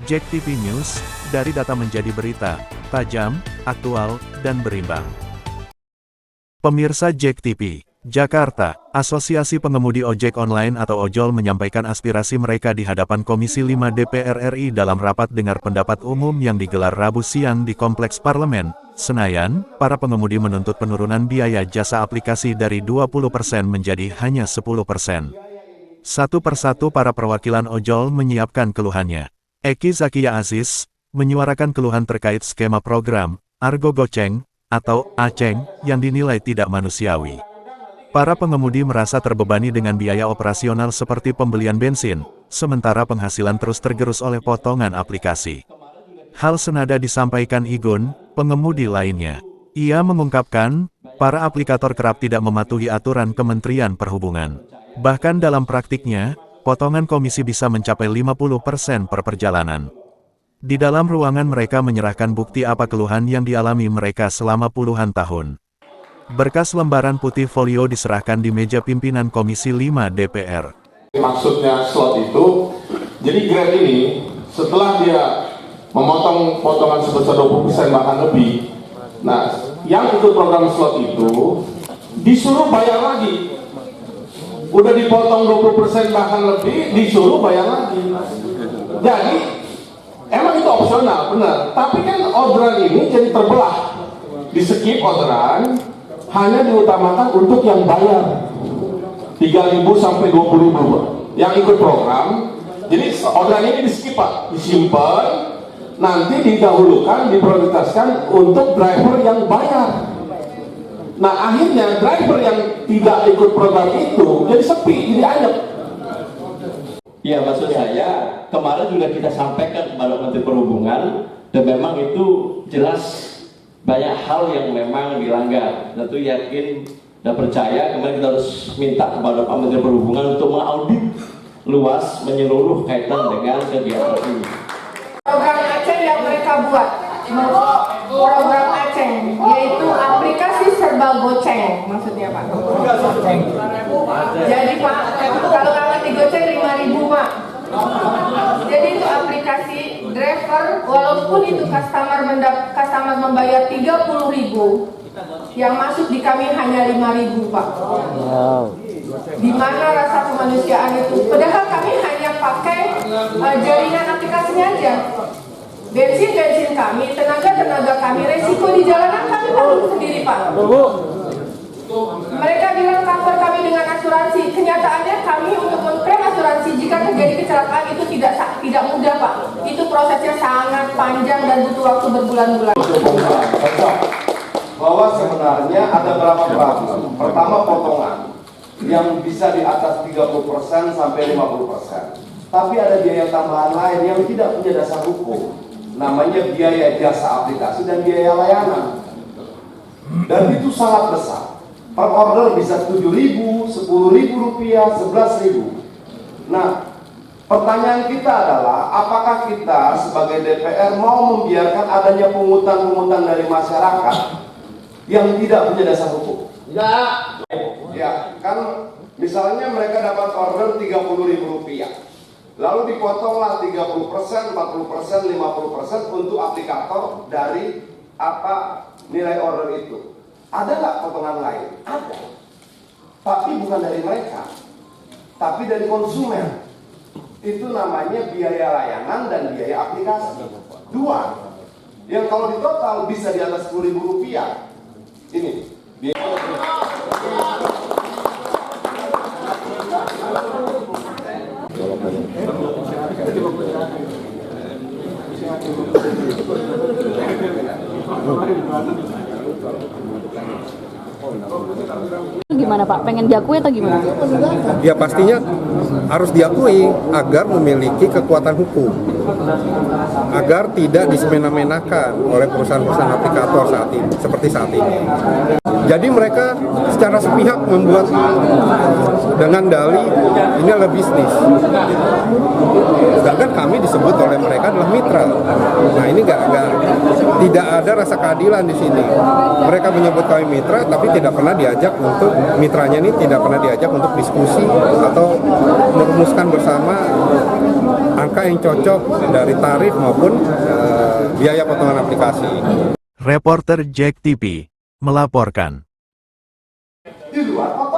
JEK TV News, dari data menjadi berita, tajam, aktual, dan berimbang. Pemirsa JEK TV, Jakarta, Asosiasi Pengemudi Ojek Online atau Ojol menyampaikan aspirasi mereka di hadapan Komisi 5 DPR RI dalam rapat dengar pendapat umum yang digelar Rabu siang di Kompleks Parlemen, Senayan. Para pengemudi menuntut penurunan biaya jasa aplikasi dari 20% menjadi hanya 10%. Satu persatu para perwakilan ojol menyiapkan keluhannya. Eki Zakia Aziz menyuarakan keluhan terkait skema program Argo Goceng atau Aceng yang dinilai tidak manusiawi. Para pengemudi merasa terbebani dengan biaya operasional seperti pembelian bensin, sementara penghasilan terus tergerus oleh potongan aplikasi. Hal senada disampaikan Igun, pengemudi lainnya. Ia mengungkapkan, para aplikator kerap tidak mematuhi aturan Kementerian Perhubungan. Bahkan dalam praktiknya, potongan komisi bisa mencapai 50% per perjalanan. Di dalam ruangan mereka menyerahkan bukti apa keluhan yang dialami mereka selama puluhan tahun. Berkas lembaran putih folio diserahkan di meja pimpinan Komisi 5 DPR. Maksudnya slot itu, jadi Grab ini setelah dia memotong potongan sebesar 20% bahkan lebih, nah yang ikut program slot itu disuruh bayar lagi. Udah dipotong 20% bahkan lebih, disuruh bayar lagi. Jadi emang itu opsional, benar. Tapi kan orderan ini jadi terbelah. Di skip orderan, hanya diutamakan untuk yang bayar 3.000 sampai 20.000 yang ikut program. Jadi orderan ini di skip Pak, disimpan, nanti didahulukan, diprioritaskan untuk driver yang bayar. Nah akhirnya driver yang tidak ikut program itu jadi sepi, jadi ayam. Ya maksud saya, kemarin juga kita sampaikan kepada Menteri Perhubungan, dan memang itu jelas banyak hal yang memang dilanggar. Tentu yakin dan percaya, kemudian kita harus minta kepada Pak Menteri Perhubungan untuk mengaudit luas, menyeluruh kaitan dengan kegiatan ini. Program Aceng yang mereka buat, program Aceng, yaitu aplikasi serba goceng, maksudnya Pak. Jadi Pak, kalau nggak ngerti goceng 5.000 Pak. Jadi itu aplikasi driver, walaupun itu customer membayar 30.000, yang masuk di kami hanya 5.000 Pak. Di mana rasa kemanusiaan itu? Padahal kami hanya pakai jaringan aplikasinya aja. Bensin kami, tenaga kami, resiko di jalanan kami tanggung sendiri Pak. Mereka bilang cover kami dengan asuransi. Kenyataannya kami untuk mengklaim asuransi jika terjadi kecelakaan itu tidak mudah Pak. Itu prosesnya sangat panjang dan butuh waktu berbulan-bulan. Bahwa sebenarnya ada berapa problem. Pertama potongan yang bisa di atas 30% sampai 50%. Tapi ada biaya tambahan lain yang tidak punya dasar hukum. Namanya biaya jasa aplikasi dan biaya layanan. Dan itu sangat besar. Per order bisa 7.000, 10.000 rupiah, 11.000. Nah, pertanyaan kita adalah, apakah kita sebagai DPR mau membiarkan adanya pungutan-pungutan dari masyarakat yang tidak punya dasar hukum? Tidak. Ya, kan misalnya mereka dapat order 30.000 rupiah. Lalu dipotonglah 30%, 40%, 50% untuk aplikator dari apa nilai order itu. Ada nggak potongan lain? Ada. Tapi bukan dari mereka, tapi dari konsumen. Itu namanya biaya layanan dan biaya aplikasi. Dua. Yang kalau di total bisa di atas 10.000 rupiah. Ini. Gimana Pak? Pengen diakui atau gimana? Ya pastinya harus diakui agar memiliki kekuatan hukum, agar tidak disemena-menakan oleh perusahaan-perusahaan aplikator saat ini, seperti saat ini. Jadi mereka secara sepihak membuat dengan dalih ini adalah bisnis. Sedangkan kami disebut oleh mereka adalah mitra. Nah ini tidak ada rasa keadilan di sini. Mereka menyebut kami mitra, tapi tidak pernah diajak untuk mitranya ini tidak pernah diajak untuk diskusi atau merumuskan bersama angka yang cocok dari tarif maupun biaya potongan aplikasi. Reporter Jack TV melaporkan. Di luar